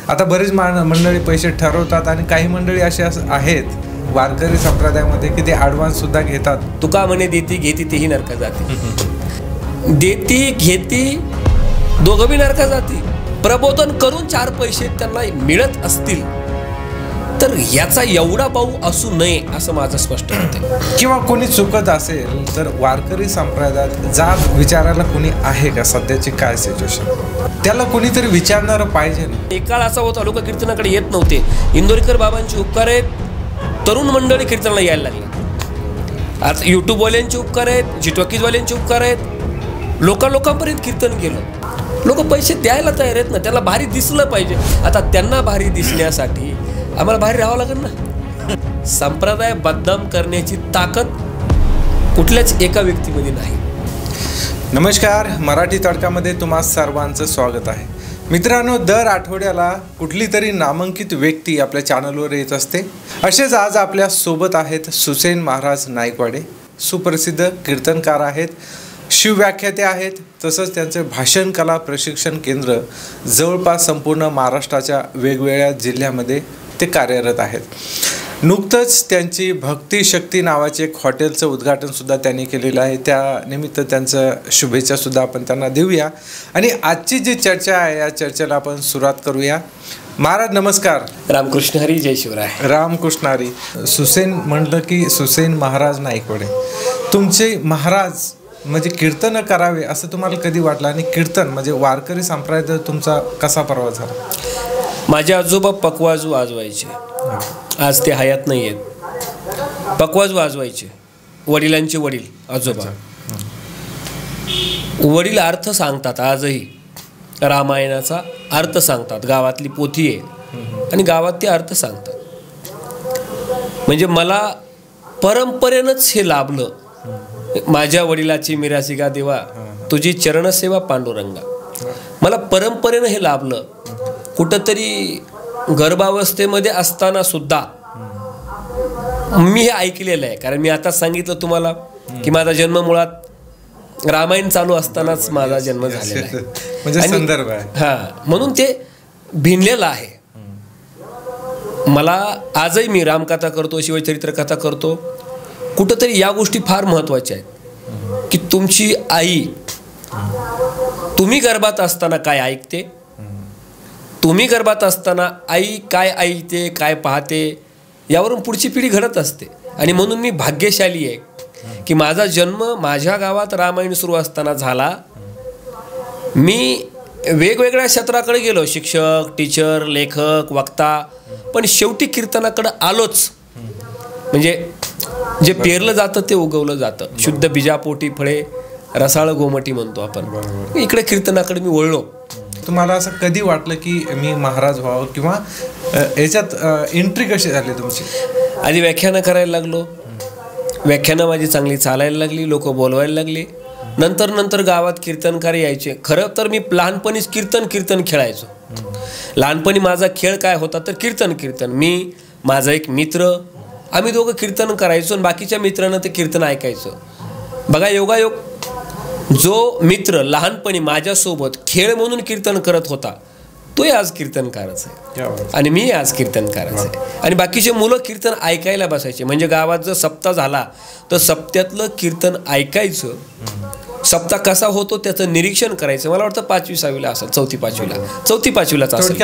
आता बरीच मंडळी पैसे ठरवतात आणि काही मंडळी अशी आहेत वारकरी संप्रदायामध्ये की ते ॲडव्हान्स सुद्धा घेतात. तुका म्हणे देती घेती तेही नरका जाती. देती घेती दोघं बी नरका जाती. प्रबोधन करून 4 पैसे त्यांना मिळत असतील तर याचा एवढा भाऊ असू नये असं माझं स्पष्ट होतं. किंवा कोणी चुकत असेल तर वारकरी संप्रदायात जात विचारायला कोणी आहे का? सध्याची काय सिच्युएशन, त्याला कोणीतरी विचारणारं पाहिजे ना. एक काळ असा होता लोक कीर्तनाकडे येत नव्हते. इंदोरीकर बाबांचे उपकार आहेत, तरुण मंडळी कीर्तनाला यायला लागली. आता यूट्यूबवाल्यांचे उपकार आहेत, जिटॉकीजवाल्यांचे उपकार आहेत. लोकांपर्यंत कीर्तन केलं. लोक पैसे द्यायला तयार आहेत ना, त्याला भारी दिसलं पाहिजे. आता त्यांना भारी दिसण्यासाठी आम्हाला भारी राहावं लागेल ना. संप्रदाय बदनाम करण्याची ताकद कुठल्याच एका व्यक्तीमध्ये नाही. नमस्कार, मराठी तडकामध्ये तुम्हा सर्वांचं स्वागत आहे. मित्रांनो, दर आठवड्याला कुठली तरी नामांकित व्यक्ती आपल्या चॅनलवर येत असते. असेच आज आपल्या सोबत आहेत सुसेन महाराज नाईकवाडे. सुप्रसिद्ध कीर्तनकार आहेत, शिवव्याख्याते आहेत. तसंच त्यांचे भाषण कला प्रशिक्षण केंद्र जवळपास संपूर्ण महाराष्ट्राच्या वेगवेगळ्या जिल्ह्यामध्ये ते कार्यरत आहेत. नुकतंच त्यांची भक्ती शक्ती नावाचे एक हॉटेलचं उद्घाटनसुद्धा त्यांनी केलेलं आहे. त्यानिमित्त त्यांचं शुभेच्छासुद्धा आपण त्यांना देऊया. आणि आजची जी चर्चा आहे या चर्चेला आपण सुरुवात करूया. महाराज नमस्कार. रामकृष्ण हरी, जय शिवराय. रामकृष्ण हरी. सुसेन म्हटलं की सुसेन महाराज नाईकवाडे. तुमचे महाराज म्हणजे कीर्तन करावे असं तुम्हाला कधी वाटलं? आणि कीर्तन म्हणजे वारकरी संप्रदाय तुमचा कसा प्रवास झाला? माझे आजोबा पकवाजू वाजवायचे. आज ते हयात नाही आहेत. पकवाज वाजवायचे. वडिलांचे वडील आजोबा. वडील अर्थ सांगतात. आजही रामायणाचा अर्थ सांगतात. गावातली पोथी आहे आणि गावात ते अर्थ सांगतात. म्हणजे मला परंपरेनंच हे लाभलं. माझ्या वडिलाची मिरासिका देवा तुझी चरणसेवा पांडुरंगा. मला परंपरेनं हे लाभलं. कुठंतरी गर्भावस्थेमध्ये असताना सुद्धा मी हे ऐकलेलं आहे. कारण मी आताच सांगितलं तुम्हाला की माझा जन्म मुळात रामायण चालू असतानाच माझा जन्म झालेला आहे. म्हणजे संदर्भ आहे. हां, म्हणून ते भिनलेलं आहे. मला आजही मी रामकथा करतो, शिवचरित्र कथा करतो. कुठंतरी या गोष्टी फार महत्त्वाच्या आहेत की तुमची आई तुम्ही गर्भात असताना काय ऐकते, तुम्ही गर्भात असताना आई काय ऐकते, काय पाहते, यावरून पुढची पिढी घडत असते. आणि म्हणून मी भाग्यशाली आहे की माझा जन्म माझ्या गावात रामायण सुरू असताना झाला. मी वेगवेगळ्या क्षेत्राकडे गेलो, शिक्षक, टीचर, लेखक, वक्ता, पण शेवटी कीर्तनाकडे आलोच. म्हणजे जे पेरलं जातं ते उगवलं जातं. शुद्ध बीजापोटी फळे रसाळ गोमटी म्हणतो आपण. इकडे कीर्तनाकडे मी वळलो. तुम्हाला असं कधी वाटलं की मी महाराज व्हावं किंवा याच्यात एंट्री कशी झाली तुमची? आधी व्याख्यानं करायला लागलो. व्याख्यानं माझी चांगली चालायला लागली, लोक बोलवायला लागली. नंतर गावात कीर्तनकार यायचे. खरं तर मी लहानपणीच कीर्तन खेळायचो. लहानपणी माझा खेळ काय होता तर कीर्तन. मी, माझा एक मित्र, आम्ही दोघं कीर्तन करायचो आणि बाकीच्या मित्रांना ते कीर्तन ऐकायचं. बघा, योगायोग जो मित्र लहानपणी माझ्यासोबत खेळ म्हणून कीर्तन करत होता तोही आज कीर्तनकारच आहे आणि मी आज कीर्तनकारच आहे. आणि बाकीचे मुलं कीर्तन ऐकायला बसायचे. म्हणजे गावात जर सप्ताह झाला तर सप्त्यातलं कीर्तन ऐकायचं. सप्ताह कसा होतो त्याचं निरीक्षण करायचं. मला वाटतं 5वी-6वीला असेल, 4थी-5वीलाच असेल.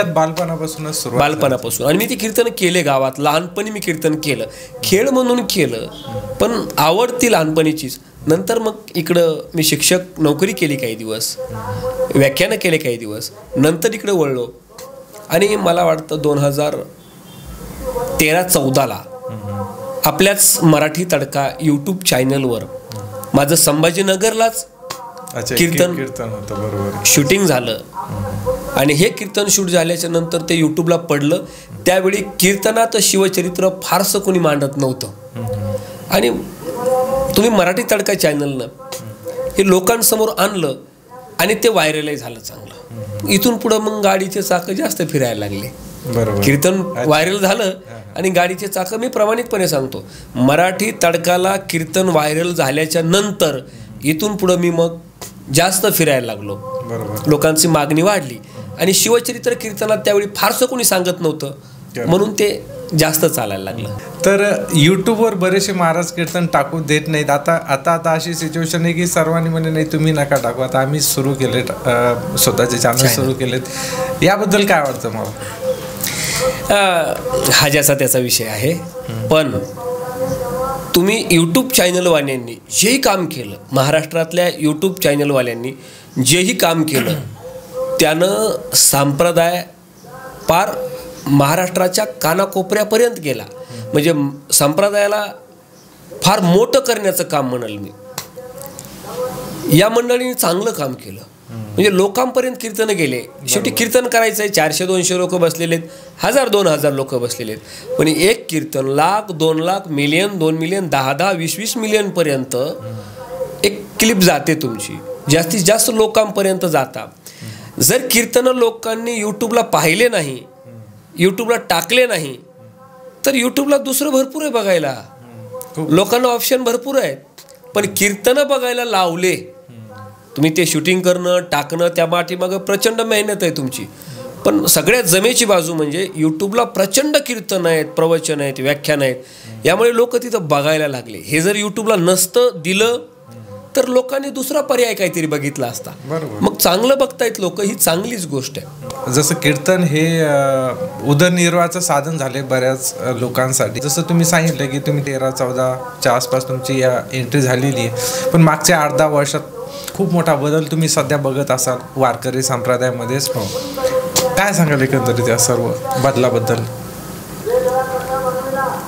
बालपणापासून. आणि मी ते कीर्तन केले गावात. लहानपणी मी कीर्तन केलं. खेळ म्हणून केलं, पण आवड ती लहानपणीचीच. नंतर मग इकडं मी शिक्षक नोकरी केली काही दिवस, व्याख्यानं केले काही दिवस. नंतर इकडे वळलो आणि मला वाटतं 2013-14ला आपल्याच मराठी तडका यूट्यूब चॅनलवर माझं संभाजीनगरलाच कीर्तन शूटिंग झालं. आणि हे कीर्तन शूट झाल्याच्या नंतर ते यूट्यूबला पडलं. त्यावेळी कीर्तनात शिवचरित्र फारसं कोणी मांडत नव्हतं. आणि तुम्ही मराठी तडका चॅनलनं हे लोकांसमोर आणलं आणि ते व्हायरलही झालं चांगलं. इथून पुढं मग गाडीचे चाकं जास्त फिरायला लागले. कीर्तन व्हायरल झालं आणि गाडीचे चाकं, मी प्रामाणिकपणे सांगतो, मराठी तडकाला कीर्तन व्हायरल झाल्याच्या नंतर इथून पुढं मी मग जास्त फिरायला लागलो, बरोबर. लोकांची मागणी वाढली आणि शिवचरित्र कीर्तनात त्यावेळी फारसं कोणी सांगत नव्हतं, म्हणून ते जास्त चालायला लागलं. तर यूट्यूबवर बरेचसे महाराज कीर्तन टाकू देत नाहीत. आता अशी सिच्युएशन आहे की सर्वांनी म्हणे नाही तुम्ही नका टाकू, आता आम्ही सुरू केले, स्वतःचे चॅनल सुरू केलेत. याबद्दल काय वाटतं मला? हा ज्याचा त्याचा विषय आहे, पण तुम्ही यूट्यूब चॅनलवाल्यांनी जेही काम केलं, महाराष्ट्रातल्या यूट्यूब चॅनलवाल्यांनी जेही काम केलं त्यानं संप्रदाय पार महाराष्ट्राच्या कानाकोपऱ्यापर्यंत गेला. म्हणजे संप्रदायाला फार मोठं करण्याचं काम म्हणाल मी. या मंडळीने चांगलं काम केलं, म्हणजे लोकांपर्यंत कीर्तन गेले. शेवटी कीर्तन करायचं आहे, 400-200 लोक बसलेले आहेत, 1000-2000 लोक बसलेले आहेत, पण एक कीर्तन लाख, 2 लाख, मिलियन, 2 मिलियन, 10-10, 20-20 मिलियनपर्यंत एक क्लिप जाते तुमची, जास्तीत जास्त लोकांपर्यंत जाता. जर कीर्तनं लोकांनी यूट्यूबला पाहिले नाही, यूट्यूबला टाकले नाही, तर यूट्यूबला दुसरं भरपूर आहे बघायला, लोकांना ऑप्शन भरपूर आहेत. पण कीर्तनं बघायला लावले तुम्ही, ते शूटिंग करणं, टाकणं, त्या पाठीमागं प्रचंड मेहनत आहे तुमची. पण सगळ्यात जमेची बाजू म्हणजे यूट्यूबला प्रचंड कीर्तन आहेत, प्रवचन आहेत, व्याख्यान आहेत, यामुळे लोक तिथं बघायला लागले. हे जर यूट्यूबला नसतं दिलं तर लोकांनी दुसरा पर्याय काहीतरी बघितला असता. मग चांगलं बघतायत लोक, ही चांगलीच गोष्ट आहे. जसं कीर्तन हे उदरनिर्वाहाचं साधन झाले बऱ्याच लोकांसाठी. जसं तुम्ही सांगितलं की तुम्ही 13-14च्या आसपास तुमची या एंट्री झालेली आहे, पण मागच्या 8-10 वर्षात खूप मोठा बदल तुम्ही सध्या बघत असाल वारकरी संप्रदायामध्येच. काय सांगाल एकंदरीत या सर्व बदलाबद्दल?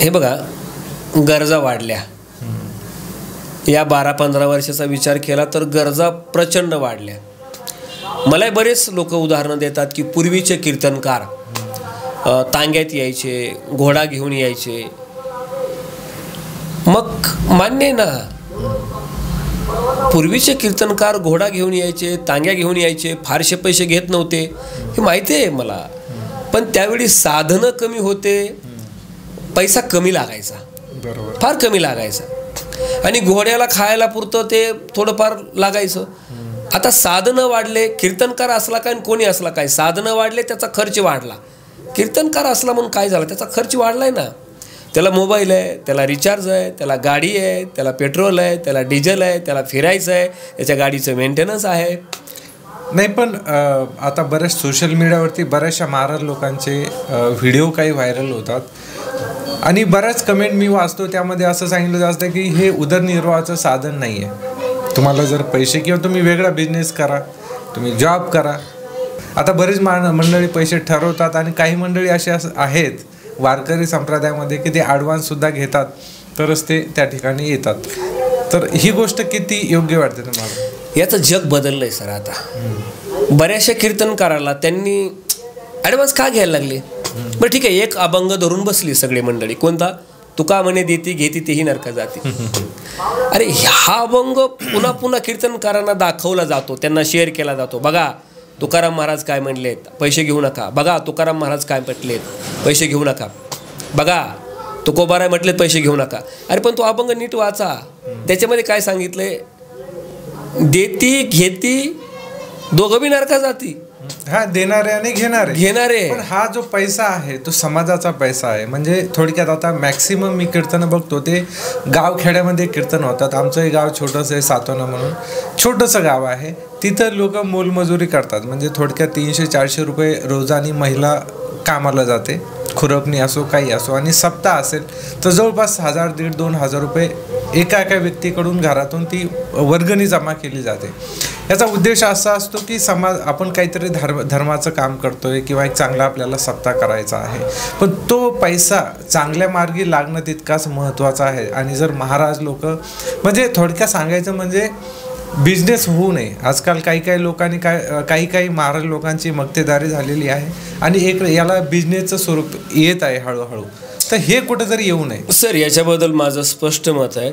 हे बघा, गरजा वाढल्या. या 12-15 वर्षाचा विचार केला तर गरजा प्रचंड वाढल्या. मला बरेच लोक उदाहरणं देतात की पूर्वीचे कीर्तनकार तांग्यात यायचे, घोडा घेऊन यायचे. मग मान्य आहे ना, पूर्वीचे कीर्तनकार घोडा घेऊन यायचे, तांग्या घेऊन यायचे, फारसे पैसे घेत नव्हते, हे माहिती आहे मला. पण त्यावेळी साधनं कमी होते, पैसा कमी लागायचा, बरोबर, फार कमी लागायचा, आणि घोड्याला खायला पुरतं ते थोडंफार लागायचं. आता साधनं वाढले, कीर्तनकार असला काय कोणी असला काय, साधनं वाढले त्याचा खर्च वाढला. कीर्तनकार असला म्हणून काय झालं, त्याचा खर्च वाढलाय ना. त्याला मोबाईल आहे, त्याला रिचार्ज आहे, त्याला गाडी आहे, त्याला पेट्रोल आहे, त्याला डिझेल आहे, त्याला फिरायचं आहे, त्याच्या गाडीचं मेंटेनन्स आहे. नाही पण आता बऱ्याच सोशल मीडियावरती बऱ्याचशा महाराज लोकांचे व्हिडिओ काही व्हायरल होतात आणि बऱ्याच कमेंट मी वाचतो, त्यामध्ये असं सांगितलं जातं की हे उदरनिर्वाहाचं साधन नाही आहे. तुम्हाला जर पैसे किंवा तुम्ही वेगळा बिझनेस करा, तुम्ही जॉब करा. आता बरीच मंडळी पैसे ठरवतात आणि काही मंडळी असे आहेत वारकरी संप्रदायामध्ये की ते ॲडव्हान्ससुद्धा घेतात तरच ते त्या ठिकाणी येतात. तर ही गोष्ट किती योग्य वाटते तुम्हाला? याचं जग बदललं आहे सर. आता बऱ्याचशा कीर्तनकाराला त्यांनी ॲडव्हान्स का घ्यायला लागले? बरं ठीक आहे, एक अभंग धरून बसली सगळी मंडळी, कोणता? तुका म्हणे देती घेती तेही नरका जाती. अरे हा अभंग पुन्हा पुन्हा कीर्तनकारांना दाखवला जातो, त्यांना शेअर केला जातो. बघा तुकाराम महाराज काय म्हणलेत, पैसे घेऊ नका. बघा तुकाराम महाराज काय म्हटलेत, पैसे घेऊ नका. बघा तुकोबाराय म्हटलेत, पैसे घेऊ नका. अरे पण तो अभंग नीट वाचा, त्याच्यामध्ये काय सांगितलंय? देती घेती दोघं बी नरका जाती. हा, देणारे आणि घेणारे. पण हा जो पैसा आहे तो समाजाचा पैसा आहे. म्हणजे थोडक्यात आता मॅक्सिमम मी कीर्तन बघतो ते गावखेड्यामध्ये कीर्तन होतात. आमचंही गाव छोटंसं आहे, सातोना म्हणून छोटंसं गाव आहे. तिथं लोक मोलमजुरी करतात. म्हणजे थोडक्यात 300-400 रुपये रोजानी महिला कामाला जाते, खुरपणी असो काही असो, आणि सप्ताह असेल तर जवळपास 1000-1500 रुपये एका व्यक्तीकडून घरातून ती वर्गणी जमा केली जाते. याचा उद्देश असा असतो की समाज, आपण काहीतरी धर्माचं काम करतोय किंवा एक चांगला आपल्याला सप्ताह करायचा आहे, पण तो पैसा चांगल्या मार्गी लागणं तितकाच महत्त्वाचं आहे. आणि जर महाराज लोक, म्हणजे थोडक्यात सांगायचं म्हणजे बिझनेस होऊ नये. आजकाल काही लोकांनी काही महाराज लोकांची मक्तेदारी झालेली आहे आणि एक याला बिझनेसचं स्वरूप येत आहे हळूहळू. तर हे कुठेतरी येऊ नये. सर याच्याबद्दल माझं स्पष्ट मत आहे.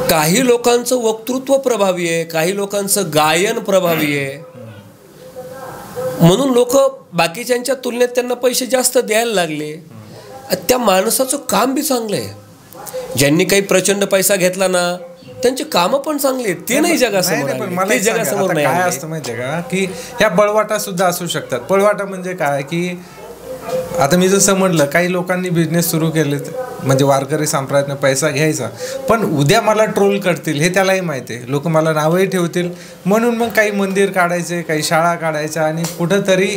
काही लोकांचं वक्तृत्व प्रभावी आहे, काही लोकांचं गायन प्रभावी आहे, म्हणून लोक बाकीच्यांच्या तुलनेत त्यांना पैसे जास्त द्यायला लागले. त्या माणसाचं काम बी चांगलं आहे. ज्यांनी काही प्रचंड पैसा घेतला ना, त्यांची कामं पण चांगली आहेत, ते नाही जगासमोर नाही, पण आले. मला ते एक सांगा, जगासमोर आता नाही काय आले. असतं माहितीये का की ह्या पळवाटा सुद्धा असू शकतात. पळवाटा म्हणजे काय की आता मी जसं म्हटलं, काही लोकांनी बिझनेस सुरू केलेत म्हणजे वारकरी संप्रदायाने पैसा घ्यायचा, पण उद्या मला ट्रोल करतील हे त्यालाही माहिती आहे. लोक मला नावही ठेवतील, म्हणून मग काही मंदिर काढायचे, काही शाळा काढायच्या, आणि कुठंतरी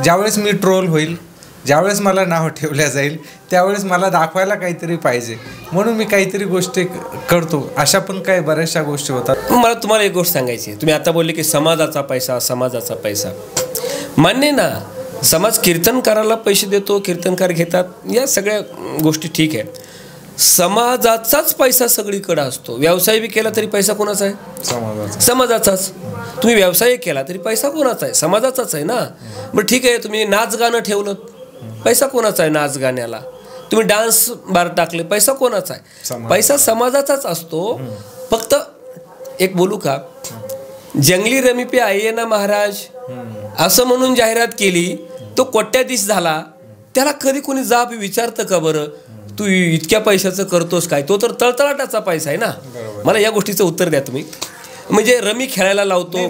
ज्यावेळेस मी ट्रोल होईल, ज्यावेळेस मला नाव ठेवल्या जाईल, त्यावेळेस मला दाखवायला काहीतरी पाहिजे, म्हणून मी काहीतरी गोष्टी करतो. अशा पण काही बऱ्याचशा गोष्टी होतात. मला तुम्हाला एक गोष्ट सांगायची आहे. तुम्ही आता बोलले की समाजाचा पैसा, समाजाचा पैसा. मान्य ना, समाज कीर्तनकाराला पैसे देतो, कीर्तनकार घेतात, या सगळ्या गोष्टी ठीक आहे. समाजाचाच पैसा सगळीकडे असतो. व्यवसाय बी केला तरी पैसा कोणाचा आहे? समाजाचाच. तुम्ही व्यवसाय केला तरी पैसा कोणाचा आहे? समाजाचाच आहे ना. बरं ठीक आहे, तुम्ही नाच गाणं ठेवलं, पैसा कोणाचा आहे नाच गाण्याला? तुम्ही डान्स बार टाकले, पैसा कोणाचा आहे? पैसा समाजाचाच असतो. फक्त एक बोलू का, जंगली रमी पे आइये ना महाराज असं म्हणून जाहिरात केली, तो कोट्याधीश झाला, त्याला कधी कोणी जाब विचारतं का बरं तू इतक्या पैशाचं करतोस काय? तो तर तळतळाटाचा पैसा आहे ना. मला या गोष्टीचं उत्तर द्या तुम्ही. म्हणजे रमी खेळायला लावतो,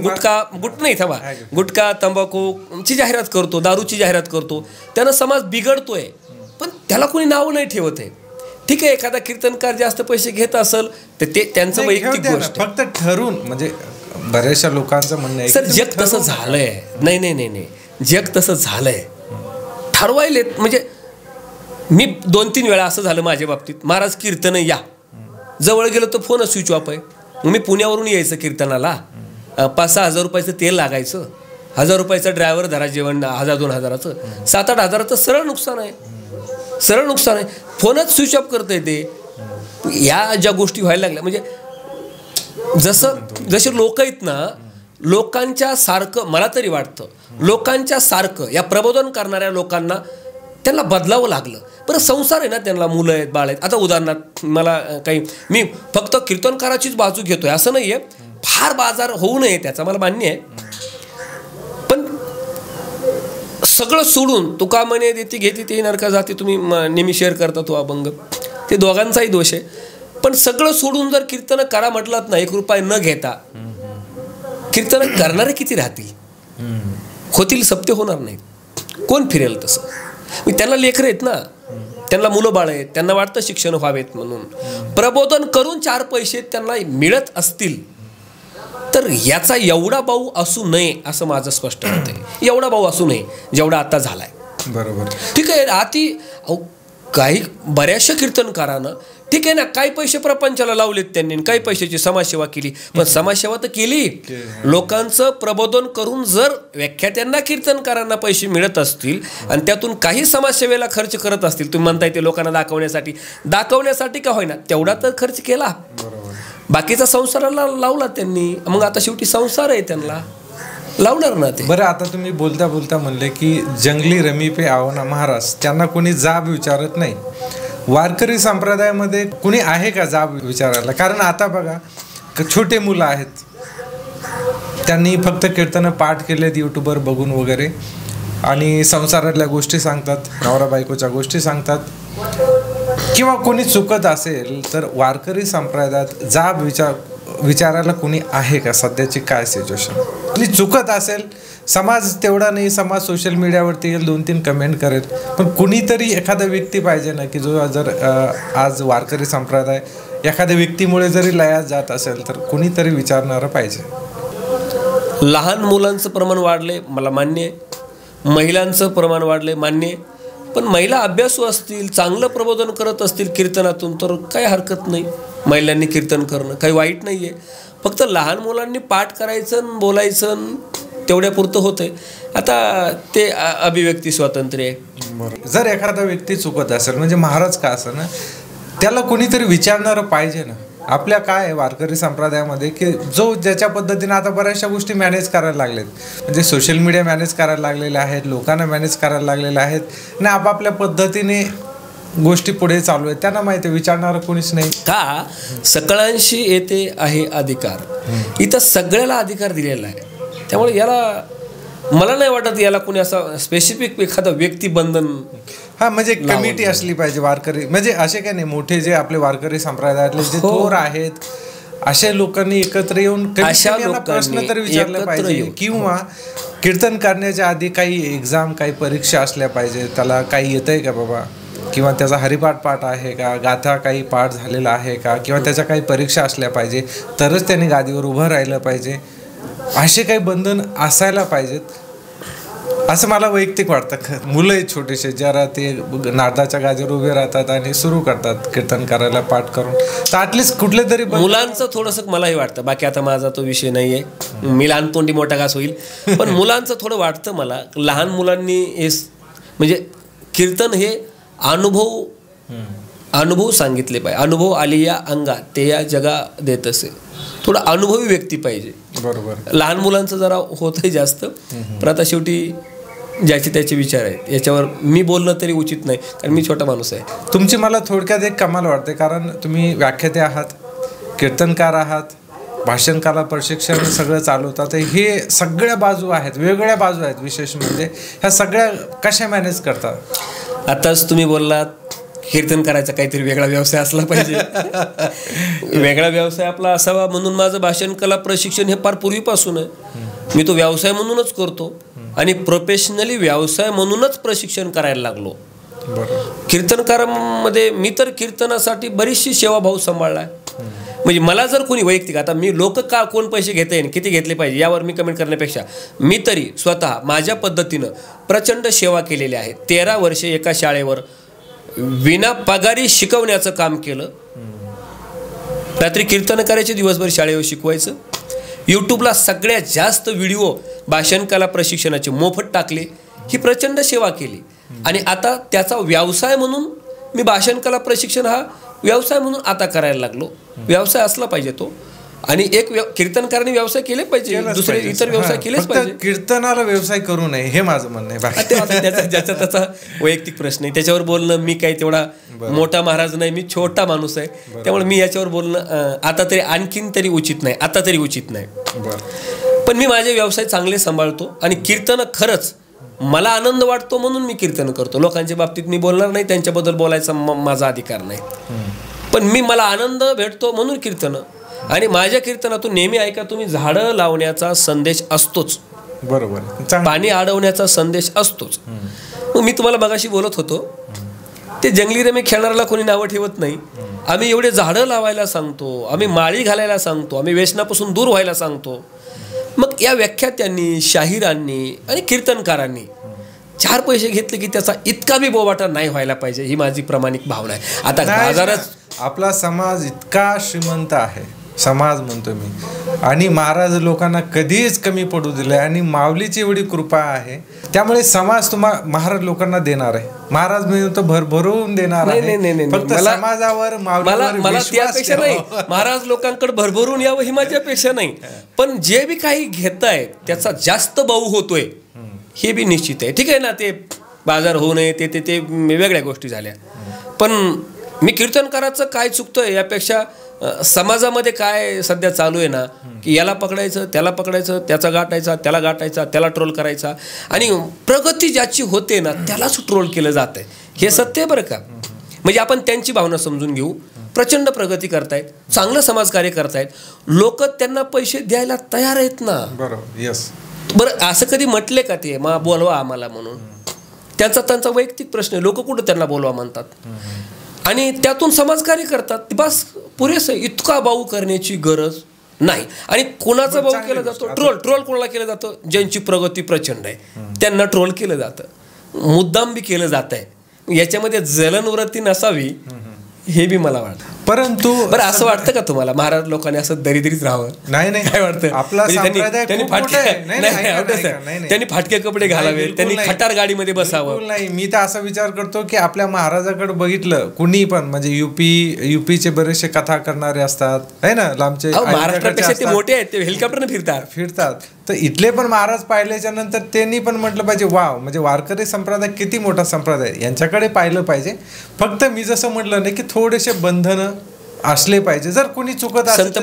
गुटखा तंबाखूची जाहिरात करतो, दारूची जाहिरात करतो, त्यानं समाज बिघडतोय, पण त्याला कोणी नाव नाही ठेवत आहे. ठीक आहे, एखादा कीर्तनकार जास्त पैसे घेत असेल तर ते त्यांचं वैयक्तिक गोष्ट. फक्त ठरून, म्हणजे बऱ्याचशा लोकांचं म्हणणं आहे सर जग तसं झालंय. नाही, जग तसं झालंय. ठरवायलेत. म्हणजे मी 2-3 वेळा असं झालं माझ्या बाबतीत, महाराज कीर्तन या, जवळ गेलो तर फोन स्विच ऑफ आहे. मग मी पुण्यावरून यायचं कीर्तनाला, 5-6 हजार रुपयाचं तेल लागायचं, 1000 रुपयाचा ड्रायव्हर धरा, जेवण 1000-2 हजाराचं, 7-8 हजाराचं सरळ नुकसान आहे. फोनच स्विच ऑफ करता येते. या ज्या गोष्टी व्हायला लागल्या, म्हणजे जसे लोक आहेत ना, लोकांच्या सारखं मला तरी वाटतं, लोकांच्या सारखं या प्रबोधन करणाऱ्या लोकांना त्यांना बदलावं लागलं. बरं संसार आहे ना, त्यांना मुलं आहेत, बाळ आहेत. आता उदाहरणार्थ मला काही, मी फक्त कीर्तनकाराचीच बाजू घेतोय असं नाही आहे, फार बाजार होऊ नये त्याचा मला मान्य आहे, पण सगळं सोडून तुका म्हणे देती घेती ते नरका जाती, तुम्ही नेहमी शेअर करता तो अभंग, ते दोघांचाही दोष आहे. पण सगळं सोडून जर कीर्तन करा म्हटलात ना, 1 रुपया न घेता, कीर्तन करणारे किती राहतील? होतील सप्ते होणार नाहीत. कोण फिरेल तसं? त्यांना लेकरं आहेत ना, त्यांना मुलं बाळ आहेत, त्यांना वाटतं शिक्षण व्हावेत म्हणून. प्रबोधन करून 4 पैसे त्यांना मिळत असतील तर याचा एवढा भाऊ असू नये असं माझं स्पष्ट मत आहे. एवढा भाऊ असू नये जेवढा आता झालाय. बरोबर, ठीक आहे. काही बऱ्याचशा कीर्तनकारानं ठीक आहे ना, काही पैसे प्रपंचाला लावलेत त्यांनी, काही पैशाची समाजसेवा केली, पण समाजसेवा तर केली. लोकांचं प्रबोधन करून जर व्याख्यात्यांना कीर्तनकारांना पैसे मिळत असतील आणि त्यातून काही समाजसेवेला खर्च करत असतील, तुम्ही म्हणताय ते लोकांना दाखवण्यासाठी का होईना तेवढा तर खर्च केला, बाकीचा संसाराला लावला त्यांनी. मग आता शेवटी संसार आहे, त्यांना लावणार ना ते. बरं, आता तुम्ही बोलता बोलता म्हणले की जंगली रमी पे आओ ना महाराज, त्यांना कोणी जाब विचारत नाही. वारकरी संप्रदायामध्ये कुणी आहे का जाब विचारायला? कारण आता बघा, छोटे मुलं आहेत, त्यांनी फक्त कीर्तनं पाठ केलेत यूट्यूबवर बघून वगैरे, आणि संसारातल्या गोष्टी सांगतात, नवरा बायकोच्या गोष्टी सांगतात, किंवा कोणी चुकत असेल तर वारकरी संप्रदायात जाब विचारायला कोणी आहे का? सध्याची काय सिच्युएशन? कोणी चुकत असेल, समाज तेवढा नाही, समाज सोशल मीडियावरती येईल, 2-3 कमेंट करेल, पण कुणीतरी एखादा व्यक्ती पाहिजे ना की जो जर आज वारकरी संप्रदाय एखाद्या व्यक्तीमुळे जरी लयात जात असेल तर कुणीतरी विचारणारं पाहिजे. लहान मुलांचं प्रमाण वाढले मला मान्य आहे, महिलांचं प्रमाण वाढले मान्य आहे, पण महिला अभ्यासू असतील, चांगलं प्रबोधन करत असतील कीर्तनातून तर काही हरकत नाही. महिलांनी कीर्तन करणं काही वाईट नाही आहे. फक्त लहान मुलांनी पाठ करायचं, बोलायचं, तेवढ्यापुरतं होतंय. आता ते अभिव्यक्ती स्वातंत्र्य आहे. जर एखादा व्यक्ती चुकत असेल, म्हणजे महाराज का असं ना, त्याला कोणीतरी विचारणारं पाहिजे ना. आपल्या काय आहे वारकरी संप्रदायामध्ये की जो ज्याच्या पद्धतीने आता बऱ्याचशा गोष्टी मॅनेज करायला लागलेत, म्हणजे सोशल मीडिया मॅनेज करायला लागलेले आहेत, लोकांना मॅनेज करायला लागलेले आहेत, आणि आपापल्या पद्धतीने गोष्टी पुढे चालू आहेत. त्यांना माहिती आहे विचारणारं कोणीच नाही. का सकळांशी येते आहे अधिकार, इथं सगळ्याला अधिकार दिलेला आहे. त्यामुळे याला मला नाही वाटत याला कोणी असा स्पेसिफिक एखादा व्यक्ती बंधन. हा, म्हणजे कमिटी असली पाहिजे वारकरी, म्हणजे असे काय नाही, मोठे जे आपले वारकरी संप्रदायातले जे थोर आहेत, अशा लोकांनी एकत्र येऊन अशा प्रश्न तर विचारला पाहिजे, किंवा कीर्तन करण्याच्या आधी काही एक्झाम, काही परीक्षा असल्या पाहिजे. त्याला काही येतंय का बाबा, किंवा त्याचा हरिपाठ पाठ आहे का, गाथा काही पाठ झालेला आहे का, किंवा त्याच्या काही परीक्षा असल्या पाहिजे, तरच त्याने गादीवर उभं राहिलं पाहिजे. असे काही बंधन असायला पाहिजेत असं मला वैयक्तिक वाटतं. मुलं आहेत छोटेसे, जरा ते नादाच्या गादीवर उभे राहतात आणि सुरू करतात कीर्तन करायला पाठ करून. तर ॲटलिस्ट कुठले तरी मुलांचं थोडंसं मलाही वाटतं, बाकी आता माझा तो विषय नाही आहे, मी लहान तोंडी मोठा घास होईल, पण मुलांचं थोडं वाटतं मला. लहान मुलांनी हे म्हणजे कीर्तन हे अनुभव सांगितले पाहिजे. अनुभव आलिया अंगा ते या जगा देत असे, थोडा अनुभवी व्यक्ती पाहिजे. बरोबर. लहान मुलांचं जरा होतंय जास्त, पण आता शेवटी ज्याचे त्याचे विचार आहेत, याच्यावर मी बोलणं तरी उचित नाही, कारण मी छोटा माणूस आहे. तुमची मला थोडक्यात एक कमाल वाटते, कारण तुम्ही व्याख्याते आहात, कीर्तनकार आहात, भाषण कला प्रशिक्षण सगळं चालवतात. हे सगळ्या बाजू आहेत, वेगवेगळ्या बाजू आहेत. विशेष म्हणजे ह्या सगळ्या कशा मॅनेज करतात? आताच तुम्ही बोललात कीर्तन करायचा काहीतरी वेगळा व्यवसाय असला पाहिजे. वेगळा व्यवसाय आपला असावा म्हणून माझं भाषण कला प्रशिक्षण हे फार पूर्वीपासून आहे. मी तो व्यवसाय म्हणूनच करतो आणि प्रोफेशनली व्यवसाय म्हणूनच प्रशिक्षण करायला लागलो. कीर्तनकारामध्ये मी तर कीर्तनासाठी बरीचशी सेवाभाव सांभाळला आहे. म्हणजे मला जर कोणी वैयक्तिक, आता मी लोक का कोण पैसे घेते किती घेतले पाहिजे यावर मी कमेंट करण्यापेक्षा, मी तरी स्वतः माझ्या पद्धतीनं प्रचंड सेवा केलेली आहे. 13 वर्षे एका शाळेवर विना पगारी शिकवण्याचं काम केलं. रात्री कीर्तन करायचे, दिवसभर शाळेवर शिकवायचं. यूट्यूबला सगळ्यात जास्त व्हिडिओ भाषण कला प्रशिक्षणाचे मोफत टाकले. ही प्रचंड सेवा केली आणि आता त्याचा व्यवसाय म्हणून मी भाषण कला प्रशिक्षण हा व्यवसाय म्हणून आता करायला लागलो. व्यवसाय असला पाहिजे तो, आणि एक कीर्तनकाराने व्यवसाय केले पाहिजे, दुसरे इतर व्यवसाय केलेच पाहिजे. कीर्तनाला व्यवसाय करू नये हे माझं म्हणणं आहे. ज्याचा त्याचा वैयक्तिक प्रश्न आहे, त्याच्यावर बोलणं मी काही तेवढा मोठा महाराज नाही, मी छोटा माणूस आहे, त्यामुळे मी याच्यावर बोलणं आता तरी आणखीन तरी उचित नाही, आता तरी उचित नाही. पण मी माझे व्यवसाय चांगले सांभाळतो आणि कीर्तन खरंच मला आनंद वाटतो म्हणून मी कीर्तन करतो. लोकांच्या बाबतीत मी बोलणार नाही, त्यांच्याबद्दल बोलायचा माझा अधिकार नाही, पण मला आनंद भेटतो म्हणून कीर्तन. आणि माझ्या कीर्तनातून नेहमी ऐका तुम्ही, झाडं लावण्याचा संदेश असतोच, बरोबर, पाणी अडवण्याचा संदेश असतोच. मग मी तुम्हाला मगाशी बोलत होतो, ते जंगली रमी खेळणाऱ्याला कोणी नावं ठेवत नाही. आम्ही एवढे झाडं लावायला सांगतो, आम्ही माळी घालायला सांगतो, आम्ही व्यसनापासून दूर व्हायला सांगतो. मग या व्याख्यात्यांनी, शाहिरांनी आणि कीर्तनकारांनी 4 पैसे घेतले की त्याचा इतका बी बोबाटा नाही व्हायला पाहिजे, ही माझी प्रामाणिक भावना आहे. आता बाजारात आपला समाज इतका श्रीमंत आहे, समाज म्हणतो मी, आणि महाराज लोकांना कधीच कमी पडू दिले, आणि माऊलीची एवढी कृपा आहे, त्यामुळे समाज महाराज लोकांना देणार आहे. महाराज म्हणतो भरभरून देणार आहे. फक्त समाजावर मला त्यापेक्षा नाही, महाराज लोकांकडे भरभरून यावं ही माझी अपेक्षा नाही, पण जे बी काही घेतायत त्याचा जास्त बाऊ होतोय हे बी निश्चित आहे. ठीक आहे ना, ते बाजार होऊ नये ते वेगळ्या गोष्टी झाल्या, पण मी कीर्तनकाराचं काय चुकतंय यापेक्षा समाजामध्ये काय सध्या चालू आहे ना, की याला पकडायचं, त्याला पकडायचं, त्याचा गाठायचा, त्याला गाठायचा, त्याला ट्रोल करायचा, आणि प्रगती ज्याची होते ना त्यालाच ट्रोल केलं जात आहे. हे सत्य आहे बरं का. म्हणजे आपण त्यांची भावना समजून घेऊ. प्रचंड प्रगती करतायत, चांगलं समाजकार्य करतायत, लोक त्यांना पैसे द्यायला तयार आहेत ना. बरोबर, यस. बरं, असं कधी म्हटले का ते बोलवा आम्हाला म्हणून? त्यांचा वैयक्तिक प्रश्न आहे, लोक कुठं त्यांना बोलवा म्हणतात आणि त्यातून समाजकार्य करतात, बस पुरेसं. इतका बाऊ करण्याची गरज नाही. आणि कोणाचा बाऊ केला जातो? ट्रोल कोणाला केलं जातं? ज्यांची प्रगती प्रचंड आहे त्यांना ट्रोल केलं जातं, मुद्दाम बी केलं जात आहे. याच्यामध्ये जलनवृत्ती नसावी हे बी मला वाटतं. परंतु बरं, असं वाटतं का तुम्हाला महाराज लोकांनी असं दरिद्रीत राहावं? नाही, काय वाटतं? आपला त्यांनी फाटके कपडे घालावे, त्यांनी खटार गाडीमध्ये बसावं? नाही, मी तर असा विचार करतो की आपल्या महाराजाकडे बघितलं कुणी पण, म्हणजे युपीचे बरेचसे कथा करणारे असतात है ना, लांबचे, महाराष्ट्रापेक्षा ते मोठे आहेत, ते हेलिकॉप्टरने फिरतात. तर इथले पण महाराज पाहिल्याच्या नंतर त्यांनी पण म्हटलं पाहिजे वाव, म्हणजे वारकरी संप्रदाय किती मोठा संप्रदाय, यांच्याकडे पाहिलं पाहिजे. फक्त मी जसं म्हटलं नाही की थोडेसे बंधन असले पाहिजे. जर कोणी चुकत संत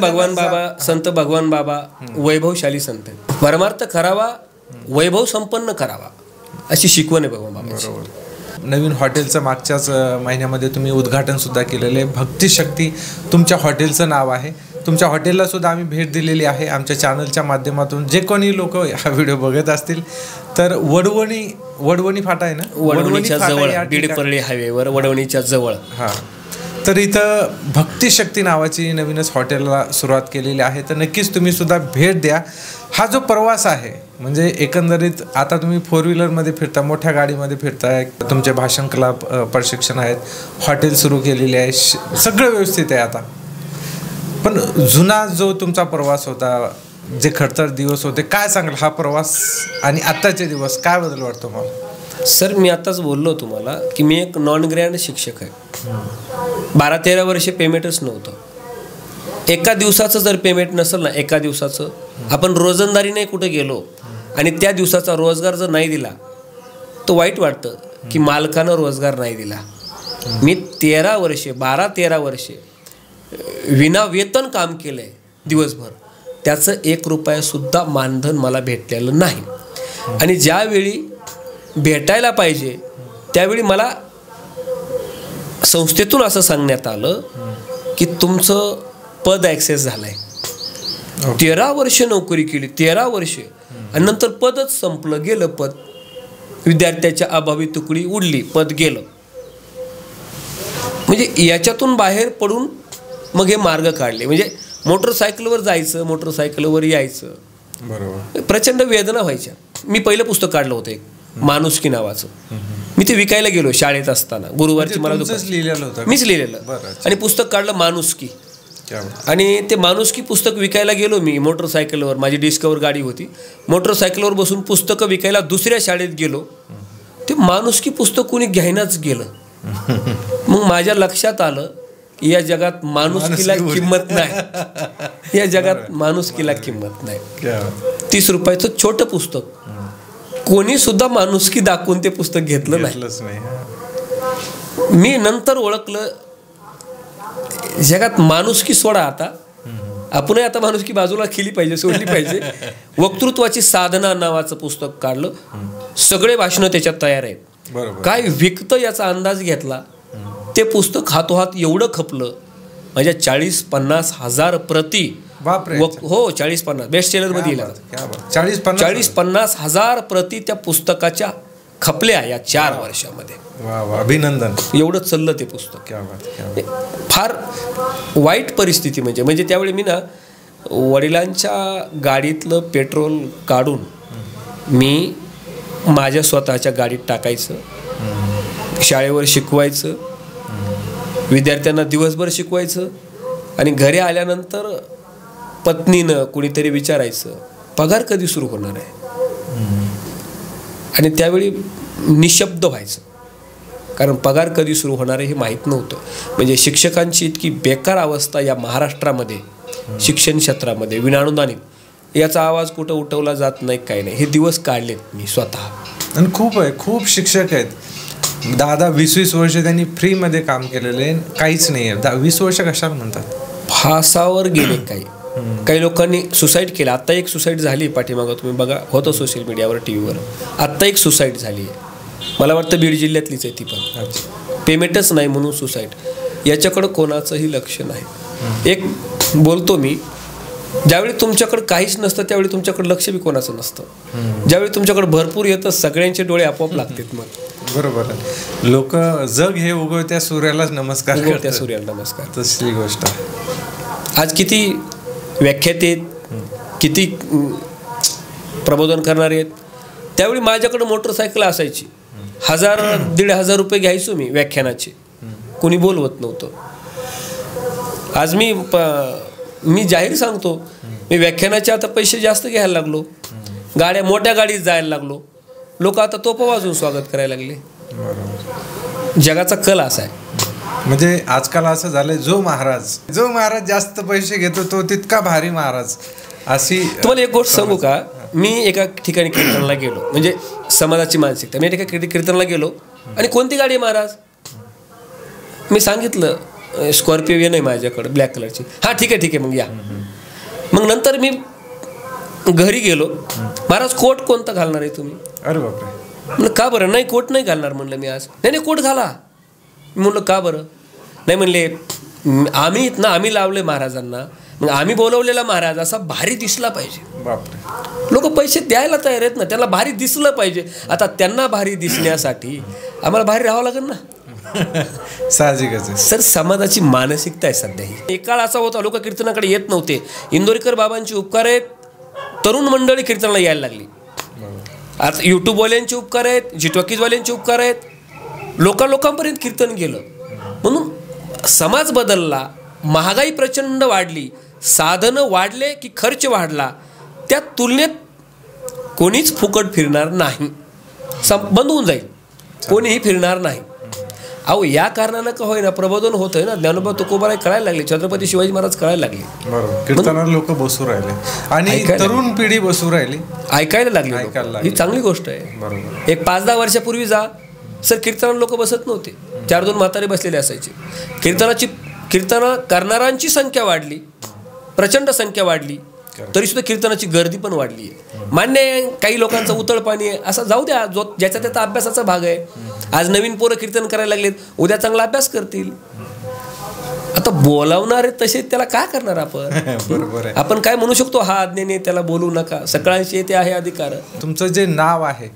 भगवान बाबा वैभवशाली संत, परमार्थ करावा, वैभव संपन्न करावा, अशी शिकवण आहे भगवान बाबांची. नवीन हॉटेलचं मागच्याच महिन्यामध्ये तुम्ही उद्घाटनसुद्धा केलेलं आहे. भक्तिशक्ती तुमच्या हॉटेलचं नाव आहे. तुमच्या हॉटेलला सुद्धा आम्ही भेट दिलेली आहे आमच्या चॅनलच्या माध्यमातून. जे कोणी लोक हा व्हिडिओ बघत असतील तर वडवणी फाटा आहे ना, वडवणीच्या जवळ, बीडपरळी हायवेवर वडवणीच्या जवळ. हां, तर इथं भक्तिशक्ती नावाची नवीनच हॉटेलला सुरुवात केलेली आहे. तर नक्कीच तुम्ही सुद्धा भेट द्या. हा जो प्रवास आहे म्हणजे एकंदरीत आता तुम्ही 4 व्हीलरमध्ये फिरता, मोठ्या गाडीमध्ये फिरताय, तुमचे भाषण कला प्रशिक्षण आहेत, हॉटेल सुरू केलेली आहे, सगळं व्यवस्थित आहे आता. पण जुना जो तुमचा प्रवास होता, जे खडतर दिवस होते, काय सांगाल हा प्रवास आणि आत्ताचे दिवस काय बदल वाटतो मला? सर, मी आत्ताच बोललो तुम्हाला की मी एक नॉन ग्रँड शिक्षक आहे. 12-13 वर्षे पेमेंटच नव्हतं. एका दिवसाचं जर पेमेंट नसेल ना, एका दिवसाचं, आपण रोजंदारीने कुठे गेलो आणि त्या दिवसाचा रोजगार जर नाही दिला तर वाईट वाटतं की मालकानं रोजगार नाही दिला. मी 12-13 वर्षे विना वेतन काम केलं आहे दिवसभर. त्याचं 1 रुपयासुद्धा मानधन मला भेटलेलं नाही. आणि ज्यावेळी भेटायला पाहिजे त्यावेळी मला संस्थेतून असं सांगण्यात आलं की तुमचं पद ॲक्सेस झालं आहे. 13 वर्ष नोकरी केली, 13 वर्षे, आणि नंतर पदच संपलं, गेलं पद. विद्यार्थ्याच्या अभावी तुकडी उडली, पद गेलं. म्हणजे याच्यातून बाहेर पडून मग हे मार्ग काढले. म्हणजे मोटरसायकलवर जायचं, मोटरसायकलवर यायचं. बरोबर. प्रचंड वेदना व्हायच्या. मी पहिलं पुस्तक काढलं होतं एक, माणुसकी नावाचं. मी ते विकायला गेलो शाळेत असताना. गुरुवारची मला लिहिलेलं होतं, मीच लिहिलेलं. आणि पुस्तक काढलं माणुसकी. आणि ते माणुसकी पुस्तक विकायला गेलो मी मोटरसायकलवर. माझी डिस्कवर गाडी होती. मोटरसायकलवर बसून पुस्तकं विकायला दुसऱ्या शाळेत गेलो. ते माणुसकी पुस्तक कोणी घ्यायनाच गेलं. मग माझ्या लक्षात आलं की या जगात माणुसकीला किंमत नाही. या जगात माणुसकीला किंमत नाही. 30 रुपयाचं छोटं पुस्तक, कोणी सुद्धा माणुसकी दाखवून ते पुस्तक घेतलं नाही. मी नंतर ओळखलं जगात माणुसकी सोडा, आता आपणही आता माणुसकी बाजूला केली पाहिजे, सोडली पाहिजे. वक्तृत्वाची साधना नावाचं पुस्तक काढलं. सगळे भाषणं त्याच्यात तयार आहेत. काय विकतं याचा अंदाज घेतला. ते पुस्तक हातोहात एवढं खपलं, माझ्या 40-50 हजार प्रती. हो, 40-50 बेस्ट सेलर मध्ये 40-50 हजार प्रती त्या पुस्तकाच्या खपल्या या 4 वर्षामध्ये. अभिनंदन. एवढं चाललं ते पुस्तक. फार वाईट परिस्थिती. म्हणजे त्यावेळी मी ना वडिलांच्या गाडीतलं पेट्रोल काढून मी माझ्या स्वतःच्या गाडीत टाकायचं, शाळेवर शिकवायचं, विद्यार्थ्यांना दिवसभर शिकवायचं. आणि घरी आल्यानंतर पत्नीनं कुणीतरी विचारायचं पगार कधी सुरू होणार आहे. आणि त्यावेळी निशब्द व्हायचं, कारण पगार कधी सुरू होणार आहे हे माहीत नव्हतं. म्हणजे शिक्षकांची इतकी बेकार अवस्था या महाराष्ट्रामध्ये, शिक्षण क्षेत्रामध्ये विनाअनुदानित, याचा आवाज कुठं उठवला जात नाही, काही नाही. हे दिवस काढलेत मी स्वतः. आणि खूप शिक्षक आहेत 10-20 वर्ष त्यांनी फ्रीमध्ये काम केलेलं आहे. काहीच नाही आहे. 20 वर्ष कशाला म्हणतात. फासावर गेले. काही लोकांनी सुसाईड केलं. आत्ता एक सुसाईड झाली पाठीमागं, तुम्ही बघा, होतं सोशल मीडियावर, टीव्हीवर. आत्ता एक सुसाईड झाली आहे. मला वाटतं बीड जिल्ह्यातलीच आहे ती पण. पेमेंटच नाही म्हणून सुसाईड. याच्याकडं कोणाचंही लक्ष नाही. एक बोलतो मी, ज्यावेळी तुमच्याकडे काहीच नसतं त्यावेळी तुमच्याकडे लक्ष बी कोणाचं नसतं. ज्यावेळी तुमच्याकडे भरपूर येतं सगळ्यांचे डोळे आपोआप लागतात. मग बरोबर. लोक जग हे उगवत्या सूर्यालाच नमस्कार, उगवत्या सूर्याला नमस्कार. तसली गोष्ट. आज किती व्याख्याते आहेत, किती प्रबोधन करणारे आहेत. त्यावेळी माझ्याकडे मोटरसायकल असायची. 1000-1500 रुपये घ्यायचो मी व्याख्यानाचे. कोणी बोलवत नव्हतं. आज मी जाहीर सांगतो, मी व्याख्यानाचे आता पैसे जास्त घ्यायला लागलो. गाड्या मोठ्या गाडीत जायला लागलो. लोक आता तोफा वाजवून स्वागत करायला लागले. जगाचा कल असा आहे. म्हणजे आजकाल असं झालंय, जो महाराज जास्त पैसे घेतो तो तितका भारी महाराज. अशी तुम्हाला एक गोष्ट सांगू का, मी एका ठिकाणी कीर्तनाला गेलो, म्हणजे समाजाची मानसिकता. मी एका कीर्तनाला गेलो आणि कोणती गाडी महाराज, मी सांगितलं स्कॉर्पिओ आहे माझ्याकडे ब्लॅक कलरची. हां ठीक आहे मग या. मग नंतर मी घरी गेलो. महाराज कोट कोणता घालणार आहे तुम्ही. अरे बापरे. म्हणलं का बरं? नाही कोट नाही घालणार म्हणलं मी आज. नाही कोट घाला. मी म्हणलं का बरं? नाही म्हणले आम्ही लावले महाराजांना, मग आम्ही बोलवलेला महाराज असा भारी दिसला पाहिजे. बापरे. लोक पैसे द्यायला तयार आहेत ना, त्याला भारी दिसलं पाहिजे. आता त्यांना भारी दिसण्यासाठी आम्हाला भारी राहावं लागेल ना. साहजिकच आहे सर. समाजाची मानसिकता आहे सध्या ही. एक काळ असा होता लोक कीर्तनाकडे येत नव्हते. इंदोरीकर बाबांचे उपकार आहेत, तरुण मंडळी कीर्तनाला यायला लागली. आता यूट्यूबवाल्यांचे उपकार आहेत, जिटॉकीजवाल्यांचे उपकार आहेत, लोकांपर्यंत कीर्तन गेलं. म्हणून समाज बदलला, महागाई प्रचंड वाढली, साधनं वाढले की खर्च वाढला. त्या तुलनेत कोणीच फुकट फिरणार नाही, बंद होऊन जाईल, कोणीही फिरणार नाही. अहो या कारणानं का होईना प्रबोधन होतंय ना. ज्ञानोबा तुकोबाराय कळायला लागले, छत्रपती शिवाजी महाराज कळायला लागले. बरोबर. कीर्तनाला लोक बसू राहिले आणि तरुण पिढी बसू राहिली, ऐकायला लागली. ही चांगली गोष्ट आहे. बरोबर. एक 5-10 वर्षापूर्वी जा सर, कीर्तनाला लोक बसत नव्हते. 4-2 म्हातारे बसलेले असायचे. कीर्तन करणाऱ्यांची संख्या वाढली, प्रचंड संख्या वाढली, तरी सुद्धा कीर्तनाची गर्दी पण वाढली आहे. मान्य आहे, काही लोकांचं उतळ पाणी आहे, असं जाऊ द्या. ज्याचा त्याचा अभ्यासाचा भाग आहे. आज नवीन पोरं कीर्तन करायला लागलेत, उद्या चांगला अभ्यास करतील. आता बोलावणारे तसे त्याला काय करणार आपण? बरोबर आहे. आपण काय म्हणू शकतो? हा आज्ञेने त्याला बोलू नका, सगळ्यांशी ते आहे अधिकार. तुमचं जे नाव आहे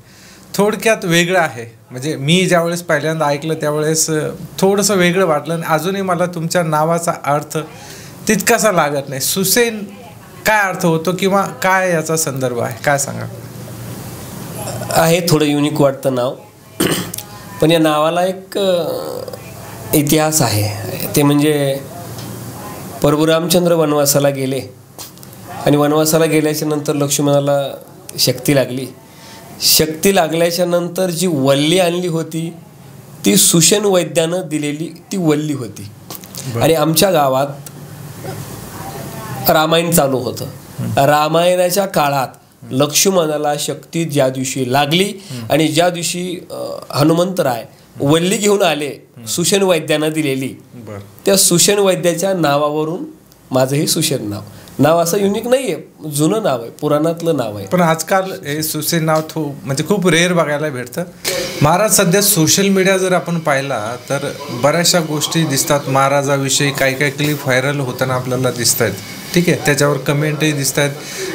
थोडक्यात वेगळं आहे. म्हणजे मी ज्यावेळेस पहिल्यांदा ऐकलं त्यावेळेस थोडंसं वेगळं वाटलं आणि अजूनही मला तुमच्या नावाचा अर्थ तितकासा लागत नाही. सुसेन काय अर्थ होतो किंवा काय याचा संदर्भ आहे, काय सांगा? आहे थोडं युनिक वाटतं नाव, पण या नावाला एक इतिहास आहे. ते म्हणजे प्रभू रामचंद्र वनवासाला गेले आणि वनवासाला गेल्याच्या नंतर लक्ष्मणाला शक्ती लागली. शक्ती लागल्याच्या नंतर जी वल्ली आणली होती ती सुषेण वैद्यानं दिलेली ती वल्ली होती. आणि आमच्या गावात रामायण चालू होतं. रामायणाच्या काळात लक्ष्मणाला शक्ती ज्या दिवशी लागली आणि ज्या दिवशी हनुमंतराय वल्ली घेऊन आले सुषेण वैद्यानं दिलेली, त्या सुषेण वैद्याच्या नावावरून माझं हे सुषेण नाव असं युनिक नाही आहे, जुनं नाव आहे, पुराणातलं नाव आहे. पण आजकाल हे सुसेन नाव म्हणजे खूप रेअर बघायला भेटतं. महाराज सध्या सोशल मीडिया जर आपण पाहिला तर बऱ्याचशा गोष्टी दिसतात महाराजाविषयी. काही क्लिप व्हायरल होताना आपल्याला दिसत आहेत. ठीक आहे, त्याच्यावर कमेंटही दिसत आहेत.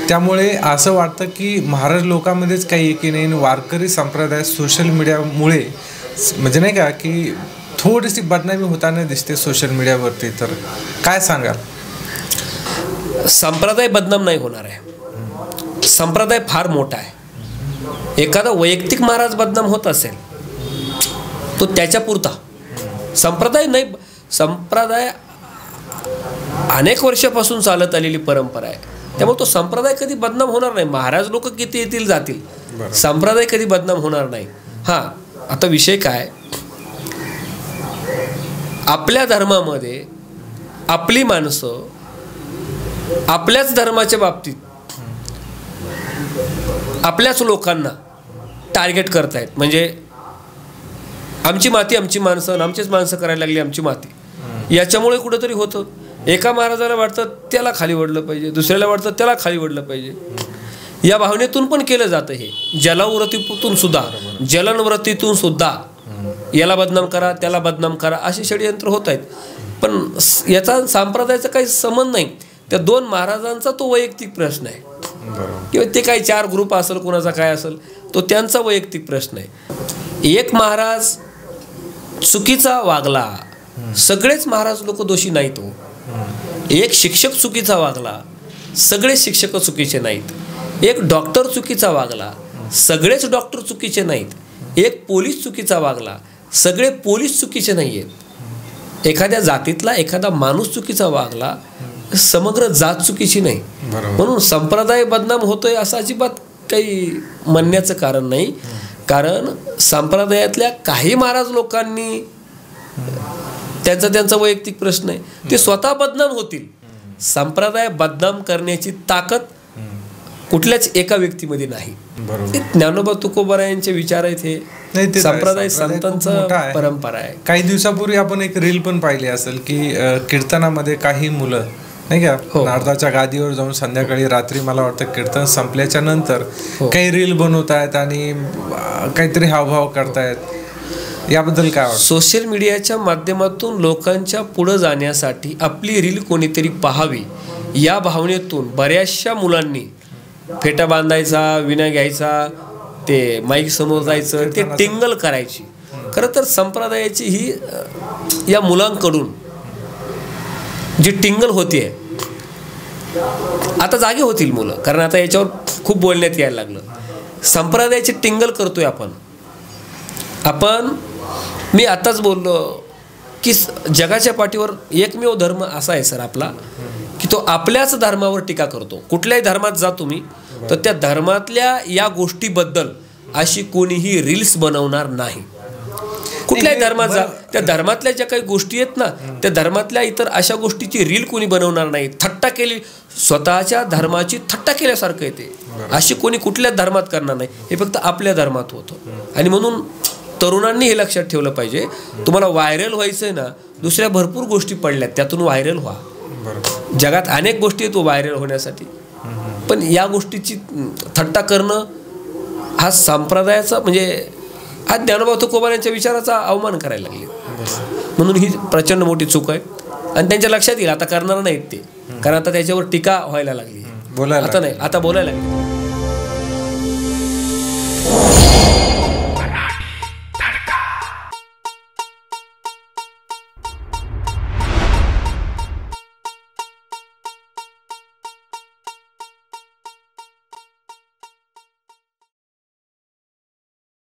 त्यामुळे असं वाटतं की महाराज लोकांमध्येच काही एकी नाही. वारकरी संप्रदाय सोशल मीडियामुळे म्हणजे नाही का की थोडीशी बदनामी होताना दिसते सोशल मीडियावरती. तर काय सांगाल? संप्रदाय बदनाम नाही होणार आहे. संप्रदाय फार मोठा आहे. एखादा वैयक्तिक महाराज बदनाम होत असेल तो त्याच्या पुरता, संप्रदाय नाही. संप्रदाय अनेक वर्षापासून चालत आलेली परंपरा आहे, त्यामुळे तो संप्रदाय कधी बदनाम होणार नाही. महाराज लोक किती येतील जातील, संप्रदाय कधी बदनाम होणार नाही. हां, आता विषय काय, आपल्या धर्मामध्ये आपली माणसं आपल्याच धर्माच्या बाबतीत आपल्याच लोकांना टार्गेट करतायत. म्हणजे आमची माती आमची माणसं, आमचीच माणसं करायला लागली आमची माती. याच्यामुळे कुठंतरी होतं. एका महाराजाला वाटतं त्याला खाली ओढलं पाहिजे, दुसऱ्याला वाटतं त्याला खाली ओढलं पाहिजे. या भावनेतून पण केलं जातं हे. जलवृत्तीतून सुद्धा, जलनवृत्तीतून सुद्धा याला बदनाम करा त्याला बदनाम करा असे षडयंत्र होत आहेत. पण याचा संप्रदायाचा काही संबंध नाही. त्या 2 महाराजांचा तो वैयक्तिक प्रश्न आहे, किंवा ते काही 4 ग्रुप असेल, कोणाचा काय असेल, तो त्यांचा वैयक्तिक प्रश्न आहे. एक महाराज चुकीचा वागला, सगळेच महाराज लोक दोषी नाहीत. एक शिक्षक चुकीचा वागला, सगळे शिक्षक चुकीचे नाहीत. एक डॉक्टर चुकीचा वागला, सगळेच डॉक्टर चुकीचे नाहीत. एक पोलीस चुकीचा वागला, सगळे पोलीस चुकीचे नाही आहेत. एखाद्या जातीतला एखादा माणूस चुकीचा वागला, समग्र जात चुकीची नाही. म्हणून संप्रदाय बदनाम होतोय असं अजिबात काही म्हणण्याचं कारण नाही. कारण संप्रदायातल्या काही महाराज लोकांनी त्यांचा वैयक्तिक प्रश्न आहे, ते स्वतः बदनाम होतील. संप्रदाय बदनाम करण्याची ताकद कुठल्याच एका व्यक्तीमध्ये नाही. ज्ञानोबा तुकोबाराय यांचे विचार आहेत हे. संप्रदाय संतांचा परंपरा आहे. काही दिवसापूर्वी आपण एक रील पण पाहिली असेल की कीर्तनामध्ये काही मुलं नाही का, नारदाच्या गादीवर जाऊन संध्याकाळी रात्री मला वाटतं कीर्तन संपल्याच्या नंतर काही रील बनवतायत आणि काहीतरी हावभाव करतायत, याबद्दल काय वाटतं? सोशल मीडियाच्या माध्यमातून लोकांच्या पुढं जाण्यासाठी आपली रील कोणीतरी पाहावी या भावनेतून बऱ्याचशा मुलांनी फेटा बांधायचा, विना घ्यायचा, ते माईक समोर जायचं, ते टिंगल करायची. खरं तर संप्रदायाची ही या मुलांकडून जी टिंगल होते, आता जागे होतील मुलं, कारण आता याच्यावर खूप बोलण्यात यायला लागलं. संप्रदायाची टिंगल करतोय आपण. मी आताच बोललो की जगाच्या पाठीवर एकमेव धर्म असा आहे सर आपला, की तो आपल्याच धर्मावर टीका करतो. कुठल्याही धर्मात जा तुम्ही, तर त्या धर्मातल्या या गोष्टीबद्दल अशी कोणीही रील्स बनवणार नाही. कुठल्याही धर्मात जा, त्या धर्मातल्या ज्या काही गोष्टी आहेत ना, त्या धर्मातल्या इतर अशा गोष्टीची रील कोणी बनवणार नाही. थट्टा केली, स्वतःच्या धर्माची थट्टा केल्यासारखं येते, अशी कोणी कुठल्याच धर्मात करणार नाही. हे फक्त आपल्या धर्मात होतं. आणि म्हणून तरुणांनी हे लक्षात ठेवलं पाहिजे, तुम्हाला व्हायरल व्हायचंय ना, दुसऱ्या भरपूर गोष्टी पडल्यात, त्यातून व्हायरल व्हा. जगात अनेक गोष्टी आहेत व्हायरल होण्यासाठी, पण या गोष्टीची थट्टा करणं हा संप्रदायाचा, म्हणजे हा ज्ञानोबा तुकोबा यांच्या विचाराचा अवमान करायला लागले. म्हणून ही प्रचंड मोठी चूक आहे. आणि त्यांच्या लक्षात येईल, आता करणार नाहीत ते, कारण आता त्याच्यावर टीका व्हायला लागली. आता नाही, आता बोलायला लागली.